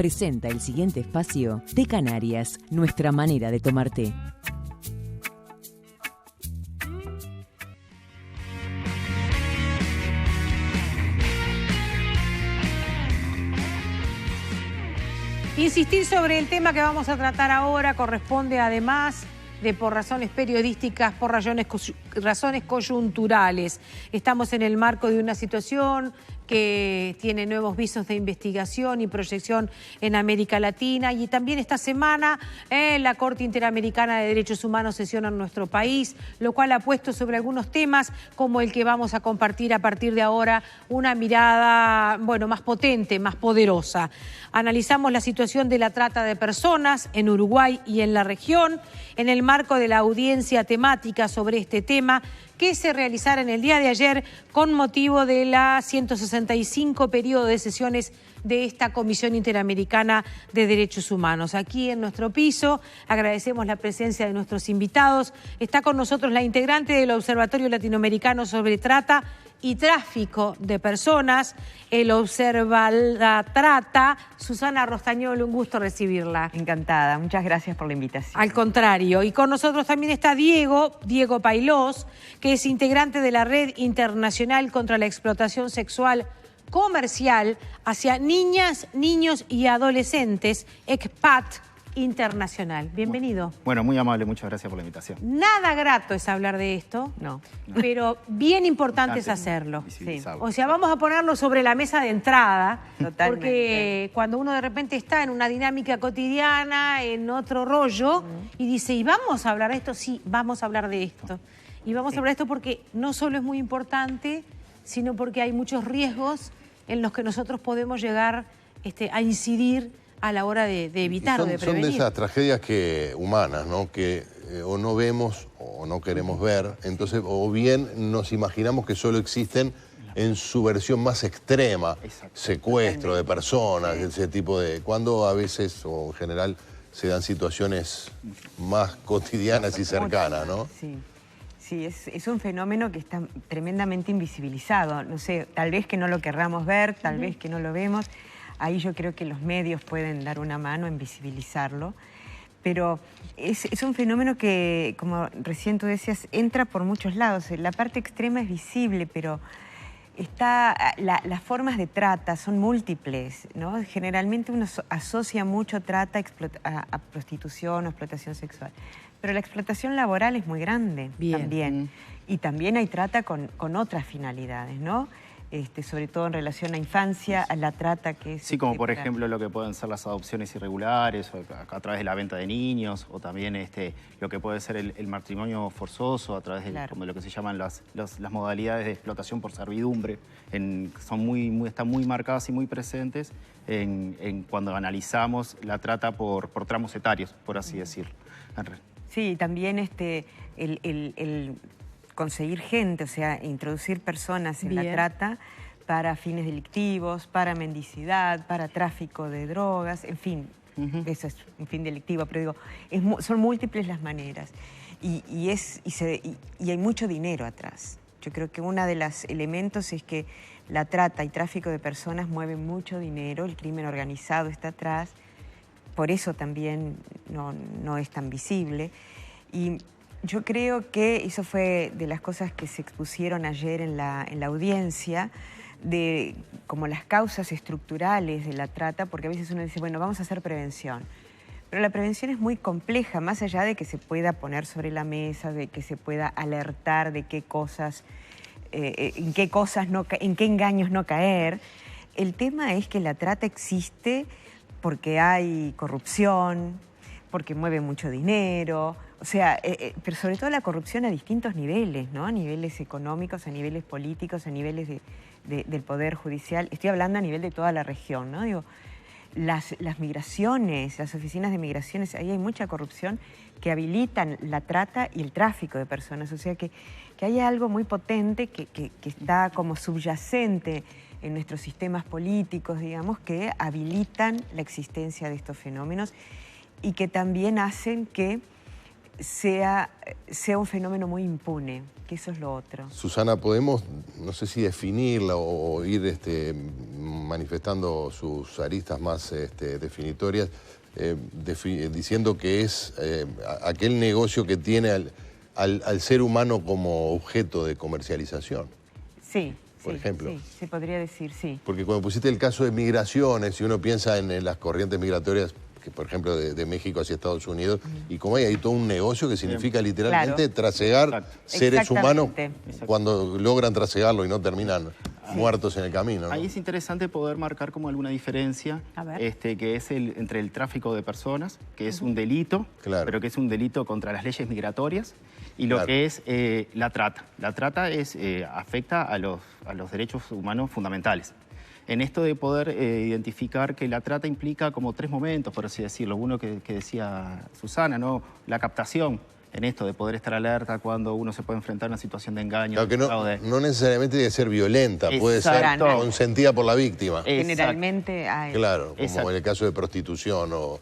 presenta el siguiente espacio de Canarias, nuestra manera de tomar té. Insistir sobre el tema que vamos a tratar ahora corresponde además de por razones periodísticas, por razones coyunturales. Estamos en el marco de una situación que tiene nuevos visos de investigación y proyección en América Latina, y también esta semana la Corte Interamericana de Derechos Humanos sesiona en nuestro país, lo cual ha puesto sobre algunos temas como el que vamos a compartir a partir de ahora una mirada, más potente, más poderosa. Analizamos la situación de la trata de personas en Uruguay y en la región en el marco de la audiencia temática sobre este tema que se realizara en el día de ayer con motivo de la 165 periodo de sesiones de esta Comisión Interamericana de Derechos Humanos. Aquí en nuestro piso agradecemos la presencia de nuestros invitados. Está con nosotros la integrante del Observatorio Latinoamericano sobre Trata y Tráfico de Personas, el Observatrata, Susana Rostañol, un gusto recibirla. Encantada, muchas gracias por la invitación. Al contrario, y con nosotros también está Diego Pailós, que es integrante de la Red Internacional contra la Explotación Sexual Comercial hacia niñas, niños y adolescentes, ECPAT Internacional. Bienvenido. Bueno, muy amable, muchas gracias por la invitación. Nada grato es hablar de esto, No. pero bien importante es hacerlo. Sí. O sea, vamos a ponerlo sobre la mesa de entrada, Totalmente. porque cuando uno de repente está en una dinámica cotidiana, en otro rollo, y dice, ¿y vamos a hablar de esto? Sí, vamos a hablar de esto. Y vamos a hablar de esto porque no solo es muy importante, sino porque hay muchos riesgos en los que nosotros podemos llegar a incidir a la hora de evitar o de prevenir. Son de esas tragedias humanas, ¿no? Que o no vemos o no queremos ver, entonces o bien nos imaginamos que solo existen en su versión más extrema, secuestro de personas, ese tipo de... Cuando a veces o en general se dan situaciones más cotidianas y cercanas, ¿no? Sí, es un fenómeno que está tremendamente invisibilizado. No sé, tal vez que no lo querramos ver, tal vez que no lo vemos. Ahí yo creo que los medios pueden dar una mano en visibilizarlo, pero es un fenómeno que, como recién tú decías, entra por muchos lados. La parte extrema es visible, pero las formas de trata son múltiples, ¿no? Generalmente uno asocia mucho trata a prostitución o explotación sexual, pero la explotación laboral es muy grande también. Y también hay trata con otras finalidades, ¿no? Sobre todo en relación a infancia, a la trata que es... Sí, como por ejemplo lo que pueden ser las adopciones irregulares, o a través de la venta de niños, o también lo que puede ser el matrimonio forzoso, a través de como lo que se llaman las modalidades de explotación por servidumbre. Están muy marcadas y muy presentes cuando analizamos la trata por tramos etarios, por así decirlo. Sí, también el conseguir gente, o sea, introducir personas en la trata para fines delictivos, para mendicidad, para tráfico de drogas, en fin, eso es un fin delictivo, pero digo, son múltiples las maneras y hay mucho dinero atrás. Yo creo que uno de los elementos es que la trata y tráfico de personas mueven mucho dinero, el crimen organizado está atrás, por eso también no es tan visible. Y yo creo que eso fue de las cosas que se expusieron ayer en la audiencia, de como las causas estructurales de la trata, porque a veces uno dice, bueno, vamos a hacer prevención. Pero la prevención es muy compleja, más allá de que se pueda poner sobre la mesa, de que se pueda alertar de qué cosas, en qué engaños no caer. El tema es que la trata existe porque hay corrupción, porque mueve mucho dinero, o sea, pero sobre todo la corrupción a distintos niveles, ¿no? A niveles económicos, a niveles políticos, a niveles del Poder Judicial. Estoy hablando a nivel de toda la región, ¿no? Digo, las migraciones, las oficinas de migraciones, ahí hay mucha corrupción que habilitan la trata y el tráfico de personas. O sea que hay algo muy potente que está como subyacente en nuestros sistemas políticos, digamos, que habilitan la existencia de estos fenómenos y que también hacen que sea un fenómeno muy impune, que eso es lo otro. Susana, podemos, no sé si definirla o ir manifestando sus aristas más definitorias, diciendo que es aquel negocio que tiene al ser humano como objeto de comercialización. Sí. Por ejemplo. Sí, se podría decir, sí. Porque cuando pusiste el caso de migraciones, si uno piensa en las corrientes migratorias, que por ejemplo de México hacia Estados Unidos, y como hay todo un negocio que significa literalmente trasegar seres humanos cuando logran trasegarlo y no terminan muertos en el camino, ¿no? Ahí es interesante poder marcar como alguna diferencia, que es entre el tráfico de personas, que es un delito, pero que es un delito contra las leyes migratorias, y lo que es la trata. La trata afecta a los derechos humanos fundamentales. En esto de poder identificar que la trata implica como 3 momentos, por así decirlo. Uno que decía Susana, ¿no? La captación, en esto de poder estar alerta cuando uno se puede enfrentar a una situación de engaño. Claro, que no necesariamente debe ser violenta, puede ser consentida por la víctima. Generalmente hay. Claro, como en el caso de prostitución o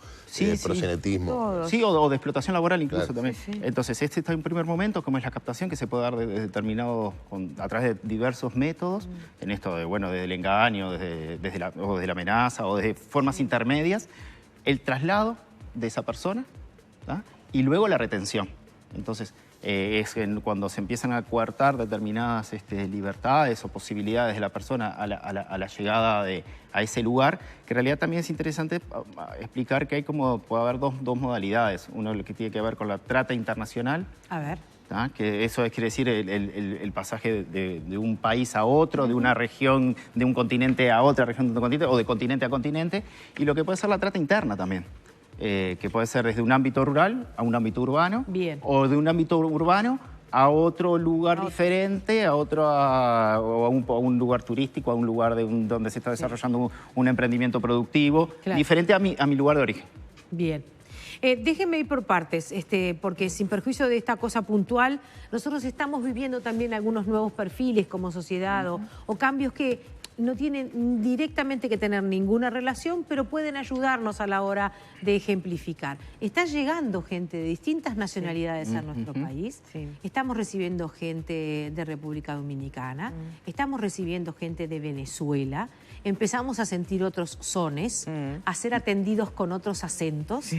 proxenetismo. Sí, o de explotación laboral incluso también. Entonces, este está en primer momento, como es la captación, que se puede dar a través de diversos métodos, en esto de, desde el engaño, desde la amenaza, o desde formas intermedias, el traslado de esa persona, ¿tá? Y luego la retención. Entonces, es cuando se empiezan a coartar determinadas libertades o posibilidades de la persona a la llegada a ese lugar, que en realidad también es interesante explicar que puede haber dos modalidades. Uno lo que tiene que ver con la trata internacional. A ver. ¿Ah? Que eso quiere decir el pasaje de un país a otro, de una región, de un continente a otra región de un continente, o de continente a continente, y lo que puede ser la trata interna también. Que puede ser desde un ámbito rural a un ámbito urbano, o de un ámbito urbano a otro lugar diferente, a un lugar turístico, a un lugar donde se está desarrollando un emprendimiento productivo, diferente a mi lugar de origen. Bien. Déjenme ir por partes, porque sin perjuicio de esta cosa puntual, nosotros estamos viviendo también algunos nuevos perfiles como sociedad o cambios que no tienen directamente que tener ninguna relación, pero pueden ayudarnos a la hora de ejemplificar. Está llegando gente de distintas nacionalidades a nuestro país. Estamos recibiendo gente de República Dominicana, estamos recibiendo gente de Venezuela, empezamos a sentir otros sones, a ser atendidos con otros acentos,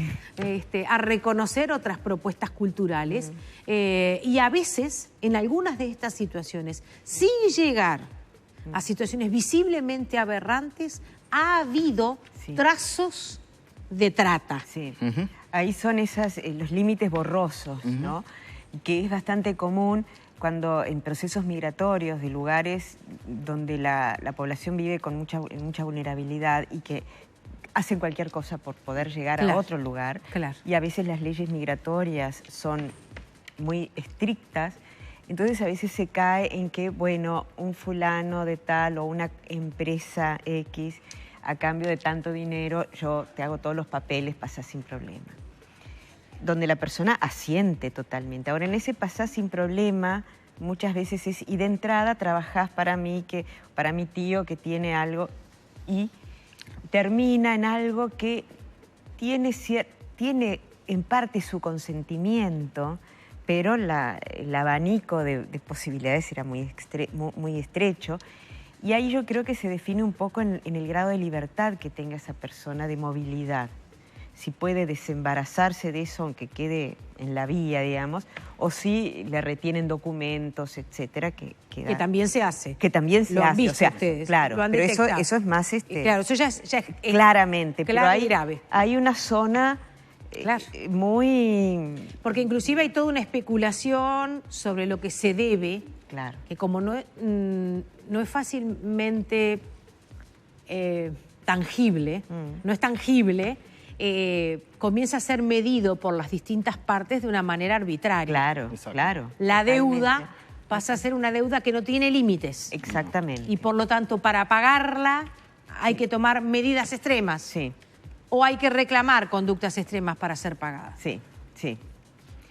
a reconocer otras propuestas culturales y a veces, en algunas de estas situaciones, sin llegar a situaciones visiblemente aberrantes, ha habido trazos de trata. Ahí son los límites borrosos, ¿no? Que es bastante común cuando en procesos migratorios de lugares donde la población vive con mucha vulnerabilidad y que hacen cualquier cosa por poder llegar a otro lugar, y a veces las leyes migratorias son muy estrictas. Entonces a veces se cae en que, un fulano de tal o una empresa X, a cambio de tanto dinero, yo te hago todos los papeles, pasás sin problema. Donde la persona asiente totalmente. Ahora, en ese pasás sin problema, muchas veces es, y de entrada trabajás para mi tío que tiene algo, y termina en algo que tiene en parte su consentimiento, pero el abanico de posibilidades era muy estrecho. Y ahí yo creo que se define un poco en el grado de libertad que tenga esa persona, de movilidad. Si puede desembarazarse de eso, aunque quede en la vía, digamos, o si le retienen documentos, etcétera, que también se hace. Que también se hace. O sea, ustedes, claro, pero eso es más... claro, eso ya es claramente, claro, pero grave. Hay una zona... muy... Porque inclusive hay toda una especulación sobre lo que se debe, que como no es fácilmente tangible, no es tangible, comienza a ser medido por las distintas partes de una manera arbitraria. Claro. La deuda pasa a ser una deuda que no tiene límites. Exactamente. Y por lo tanto, para pagarla hay que tomar medidas extremas. ¿O hay que reclamar conductas extremas para ser pagadas? Sí.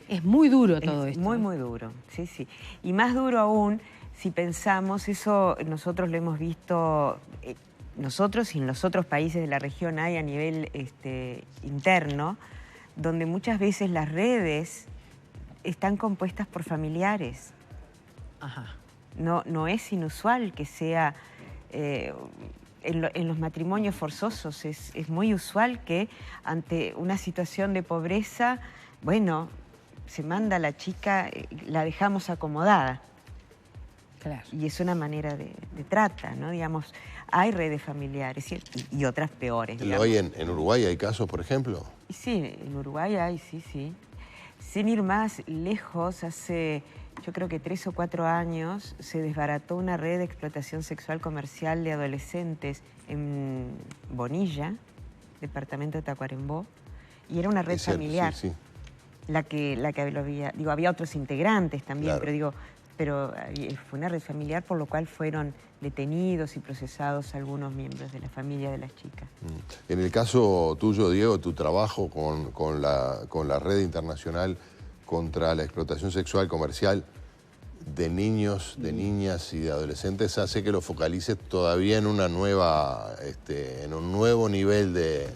Es muy duro todo esto. Muy duro, sí. Y más duro aún si pensamos, eso nosotros lo hemos visto, nosotros y en los otros países de la región hay a nivel interno, donde muchas veces las redes están compuestas por familiares. No es inusual que sea... en los matrimonios forzosos es muy usual que ante una situación de pobreza, bueno, se manda a la chica, la dejamos acomodada. Claro. Y es una manera de trata, ¿no? Digamos, hay redes familiares y otras peores. ¿Lo hay en Uruguay? ¿Hay casos, por ejemplo? Sí, en Uruguay hay, sí. Sin ir más lejos, hace yo creo que 3 o 4 años se desbarató una red de explotación sexual comercial de adolescentes en Bonilla, departamento de Tacuarembó, y era una red familiar. Sí. La que lo había, digo, había otros integrantes también, claro. pero fue una red familiar, por lo cual fueron detenidos y procesados algunos miembros de la familia de las chicas. En el caso tuyo, Diego, tu trabajo con la red internacional contra la explotación sexual comercial de niños, de niñas y de adolescentes hace que lo focalices todavía en una nueva, en un nuevo nivel de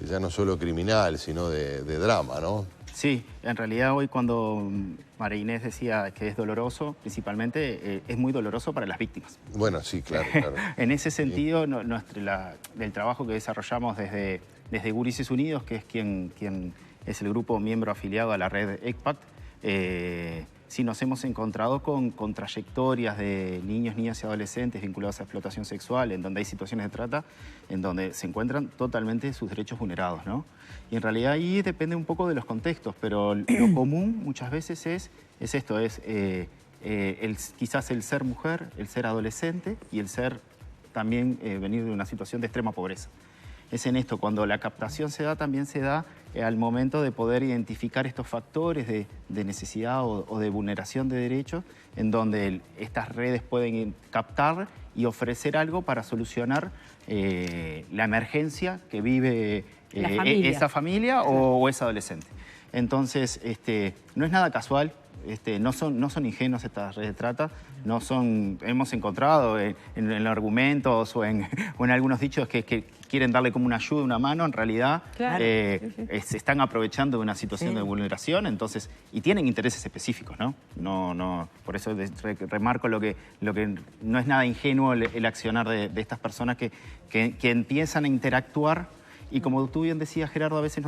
ya no solo criminal, sino de drama, ¿no? Sí, en realidad hoy cuando María Inés decía que es doloroso, principalmente es muy doloroso para las víctimas. Bueno, sí, claro. En ese sentido, del trabajo que desarrollamos desde Gurises Unidos, que es quien es el grupo miembro afiliado a la red ECPAT, sí nos hemos encontrado con trayectorias de niños, niñas y adolescentes vinculados a explotación sexual, en donde hay situaciones de trata, en donde se encuentran totalmente sus derechos vulnerados, ¿no? Y en realidad ahí depende un poco de los contextos, pero lo común muchas veces es esto, quizás el ser mujer, el ser adolescente y el ser también venir de una situación de extrema pobreza. Es en esto, cuando la captación se da, también se da al momento de poder identificar estos factores de necesidad o de vulneración de derechos, en donde estas redes pueden captar y ofrecer algo para solucionar la emergencia que vive esa familia o ese adolescente. Entonces, no es nada casual. No son ingenuos estas redes de trata, hemos encontrado en argumentos o en algunos dichos que quieren darle como una ayuda, una mano, en realidad claro. Se están aprovechando de una situación de vulneración, entonces, y tienen intereses específicos, ¿no? No, por eso remarco lo que no es nada ingenuo el accionar de estas personas que empiezan a interactuar, y como tú bien decías, Gerardo, a veces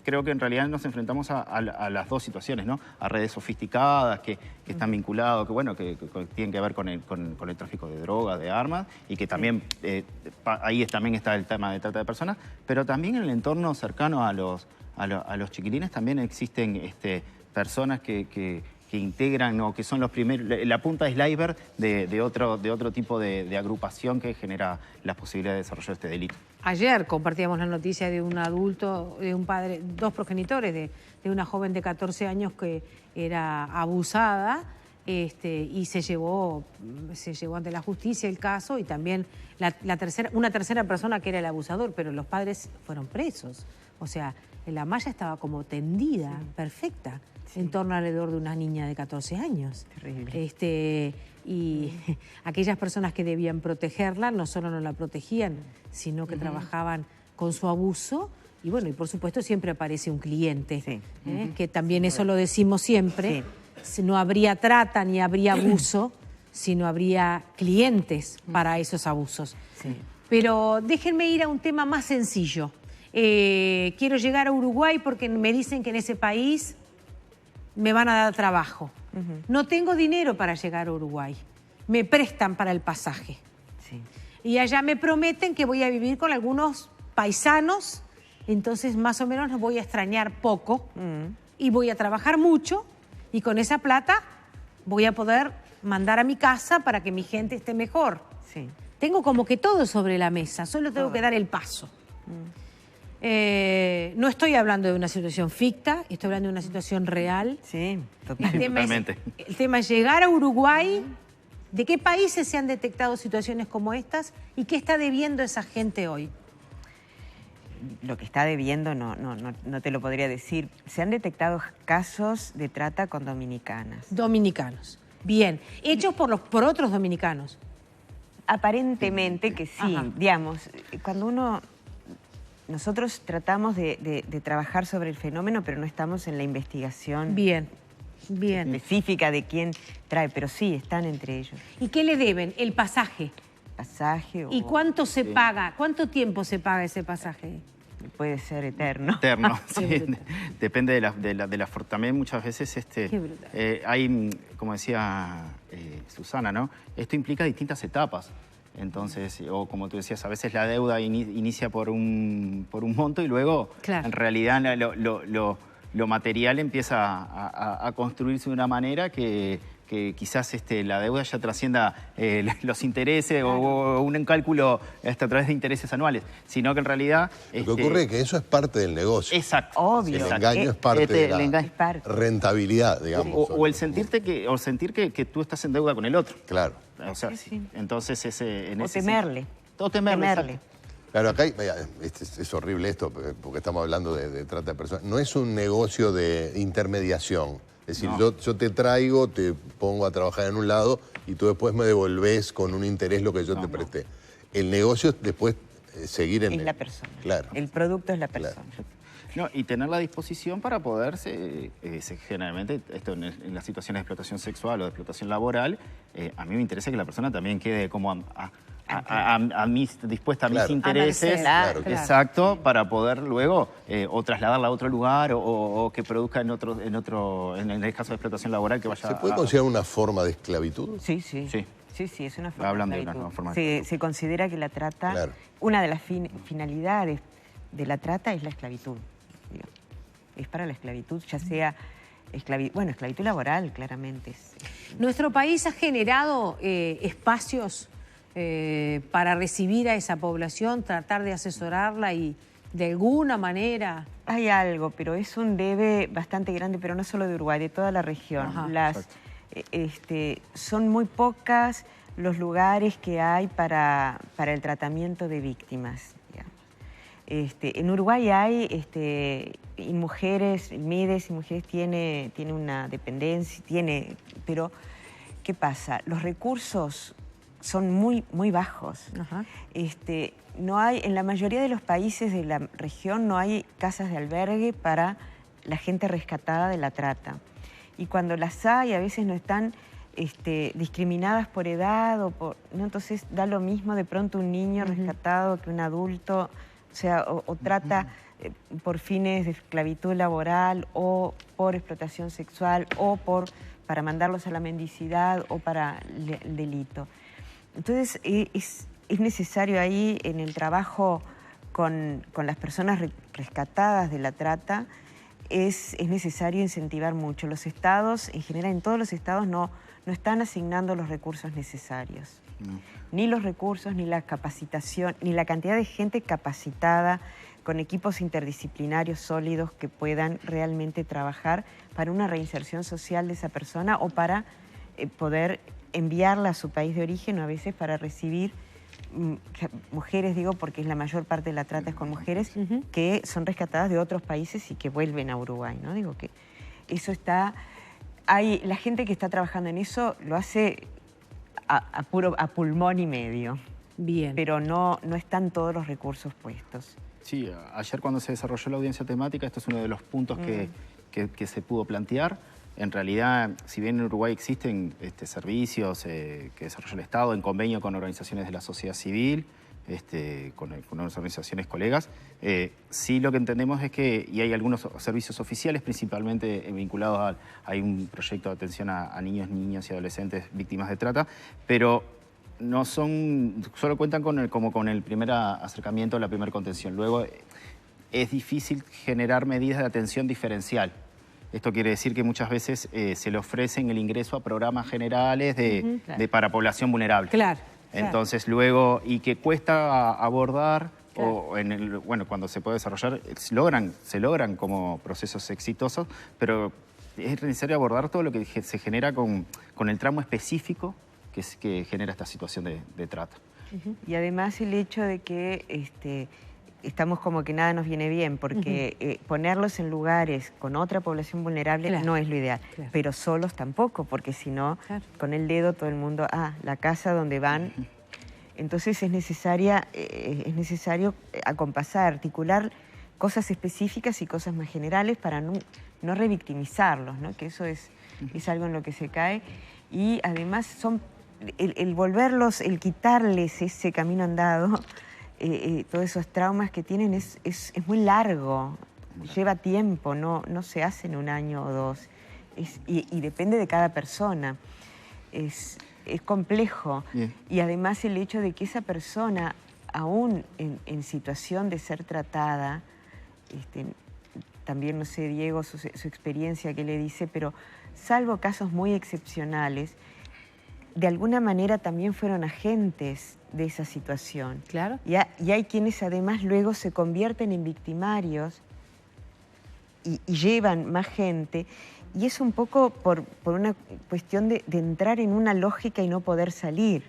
creo que en realidad nos enfrentamos a las dos situaciones, ¿no? A redes sofisticadas que están vinculadas, que tienen que ver con el tráfico de drogas, de armas, y que también ahí también está el tema de trata de personas, pero también en el entorno cercano a los chiquilines también existen personas que integran o que son los primeros, la punta de iceberg de otro tipo de agrupación que genera las posibilidades de desarrollar este delito. Ayer compartíamos la noticia de un adulto, de un padre, 2 progenitores de una joven de 14 años que era abusada y se llevó ante la justicia el caso, y también una tercera persona que era el abusador, pero los padres fueron presos. O sea, la malla estaba como tendida, perfecta, en torno alrededor de una niña de 14 años. Terrible. Y aquellas personas que debían protegerla no solo no la protegían, sino que trabajaban con su abuso. Y bueno, y por supuesto siempre aparece un cliente, que también eso lo decimos siempre. No habría trata ni habría abuso, sino habría clientes para esos abusos. Pero déjenme ir a un tema más sencillo. Quiero llegar a Uruguay porque me dicen que en ese país me van a dar trabajo. No tengo dinero para llegar a Uruguay. Me prestan para el pasaje. Y allá me prometen que voy a vivir con algunos paisanos, entonces más o menos los voy a extrañar poco y voy a trabajar mucho, y con esa plata voy a poder mandar a mi casa para que mi gente esté mejor. Tengo como que todo sobre la mesa, solo tengo que dar el paso. No estoy hablando de una situación ficta, estoy hablando de una situación real. Totalmente. El tema es llegar a Uruguay. ¿De qué países se han detectado situaciones como estas y qué está debiendo esa gente hoy? Lo que está debiendo no te lo podría decir. Se han detectado casos de trata con dominicanas. Dominicanos. Bien. Hechos por otros dominicanos. Aparentemente que sí. Digamos, cuando nosotros tratamos de trabajar sobre el fenómeno, pero no estamos en la investigación específica de quién trae, pero sí, están entre ellos. ¿Y qué le deben? El pasaje. pasaje. ¿Y cuánto se paga? ¿Cuánto tiempo se paga ese pasaje? Puede ser eterno. Eterno, sí. Depende de la también muchas veces hay, como decía Susana, ¿no? Esto implica distintas etapas. Entonces, o como tú decías, a veces la deuda inicia por un monto y luego, en realidad, lo material empieza a construirse de una manera que quizás la deuda ya trascienda los intereses o un cálculo a través de intereses anuales, sino que en realidad... Lo que ocurre es que eso es parte del negocio. Exacto. Obvio. El engaño es parte de la rentabilidad, digamos. O el sentir que tú estás en deuda con el otro. Claro. O sea, entonces o temerle. O temerle. Claro, acá es horrible esto, porque estamos hablando de trata de personas. No es un negocio de intermediación. Es decir, yo te traigo, te pongo a trabajar en un lado y tú después me devolvés con un interés lo que yo te presté. El negocio es después seguir en... Es la persona. Claro. El producto es la persona. Claro. No, y tener la disposición para poderse, generalmente, esto en las situaciones de explotación sexual o de explotación laboral, a mí me interesa que la persona también quede como dispuesta a mis intereses, exacto, para poder luego o trasladarla a otro lugar o que produzca en el caso de explotación laboral que vaya ¿Se puede considerar una forma de esclavitud? Sí, es una forma Hablan de de esclavitud. una forma Se considera que la trata, una de las finalidades de la trata es la esclavitud. Es para la esclavitud, ya sea esclavitud laboral, claramente. ¿Nuestro país ha generado espacios para recibir a esa población, tratar de asesorarla y de alguna manera? Hay algo, pero es un debe bastante grande, pero no solo de Uruguay, de toda la región. Son muy pocas los lugares que hay para el tratamiento de víctimas. En Uruguay hay, y mujeres, el MIDES y mujeres tiene una dependencia, pero ¿qué pasa? Los recursos son muy, muy bajos. No hay, en la mayoría de los países de la región no hay casas de albergue para la gente rescatada de la trata. Y cuando las hay, a veces no están discriminadas por edad, ¿no? Entonces da lo mismo de pronto un niño rescatado que un adulto. O sea, o trata por fines de esclavitud laboral o por explotación sexual o para mandarlos a la mendicidad o para el delito. Entonces, es necesario ahí en el trabajo con las personas rescatadas de la trata, es necesario incentivar mucho. Los estados, en general en todos los estados, no están asignando los recursos necesarios. Ni los recursos, ni la capacitación, ni la cantidad de gente capacitada con equipos interdisciplinarios sólidos que puedan realmente trabajar para una reinserción social de esa persona o para poder enviarla a su país de origen o a veces para recibir mujeres, digo, porque la mayor parte de la trata es con mujeres que son rescatadas de otros países y que vuelven a Uruguay, ¿no? Digo que eso está... la gente que está trabajando en eso lo hace a pulmón y medio. Bien. Pero no están todos los recursos puestos. Sí, ayer cuando se desarrolló la audiencia temática, esto es uno de los puntos que se pudo plantear. En realidad, si bien en Uruguay existen servicios que desarrolla el Estado en convenio con organizaciones de la sociedad civil, con unas organizaciones colegas, sí lo que entendemos es que, y hay algunos servicios oficiales principalmente vinculados hay un proyecto de atención a niños, niñas y adolescentes víctimas de trata, pero no son, solo cuentan con el primer acercamiento, la primera contención. Luego es difícil generar medidas de atención diferencial. Esto quiere decir que muchas veces se le ofrecen el ingreso a programas generales para población vulnerable. Claro. Entonces luego, y que cuesta abordar, o cuando se puede desarrollar, se logran como procesos exitosos, pero es necesario abordar todo lo que se genera con el tramo específico que genera esta situación de trata. Y además el hecho de que estamos como que nada nos viene bien, porque ponerlos en lugares con otra población vulnerable no es lo ideal, pero solos tampoco, porque si no, con el dedo todo el mundo, la casa donde van. Entonces es necesario acompasar, articular cosas específicas y cosas más generales para no revictimizarlos, ¿no? Que eso es algo en lo que se cae. Y además son el volverlos, el quitarles ese camino andado, todos esos traumas que tienen es muy largo, lleva tiempo, no se hace en un año o dos, y depende de cada persona. Es complejo. Bien. Y además el hecho de que esa persona, aún en situación de ser tratada, también, no sé, Diego, su experiencia que le dice, pero salvo casos muy excepcionales, de alguna manera también fueron agentes de esa situación. Claro. Y hay quienes además luego se convierten en victimarios y llevan más gente. Y es un poco por una cuestión de entrar en una lógica y no poder salir.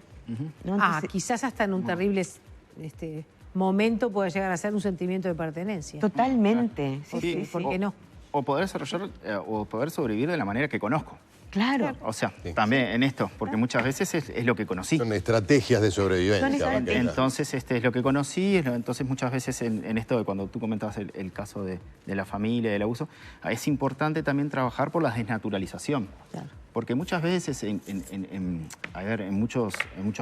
¿No? Entonces, quizás hasta en un terrible momento puede llegar a ser un sentimiento de pertenencia. Totalmente. Sí, ¿por qué no? O poder desarrollar, o poder sobrevivir de la manera que conozco. Claro. O sea, también en esto, porque muchas veces es lo que conocí. Son estrategias de sobrevivencia. Entonces, es lo que conocí, entonces muchas veces en esto de cuando tú comentabas el caso de la familia, del abuso, es importante también trabajar por la desnaturalización. Claro. Porque muchas veces en muchos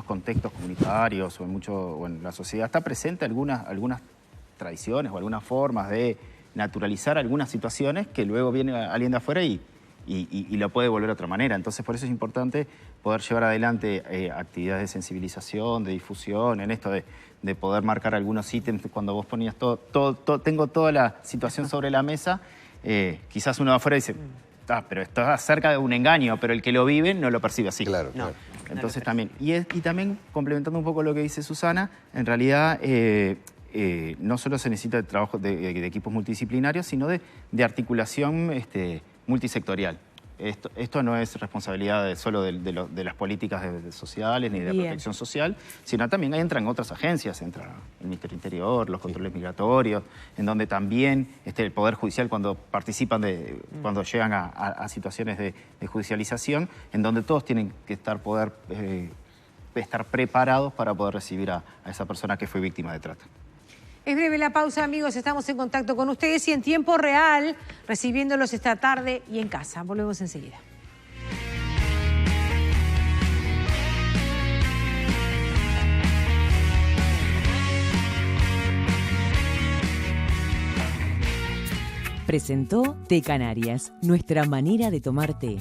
contextos comunitarios o en la sociedad está presente algunas tradiciones o algunas formas de naturalizar algunas situaciones que luego viene alguien de afuera y lo puede volver de otra manera. Entonces, por eso es importante poder llevar adelante actividades de sensibilización, de difusión, en esto de poder marcar algunos ítems. Cuando vos ponías tengo toda la situación sobre la mesa, quizás uno de afuera dice, pero esto es acerca de un engaño, pero el que lo vive no lo percibe así. Claro, no. Claro. Entonces también, y también complementando un poco lo que dice Susana, en realidad no solo se necesita de trabajo de equipos multidisciplinarios, sino de articulación multisectorial. Esto no es responsabilidad solo de las políticas sociales ni de protección social, sino también ahí entran otras agencias, entra el Ministerio del Interior, los controles migratorios, en donde también el Poder Judicial cuando participan, cuando llegan a situaciones de judicialización, en donde todos tienen que estar preparados para poder recibir a esa persona que fue víctima de trata. Es breve la pausa, amigos. Estamos en contacto con ustedes y en tiempo real, recibiéndolos esta tarde y en casa. Volvemos enseguida. Presentó Té Canarias, nuestra manera de tomar té.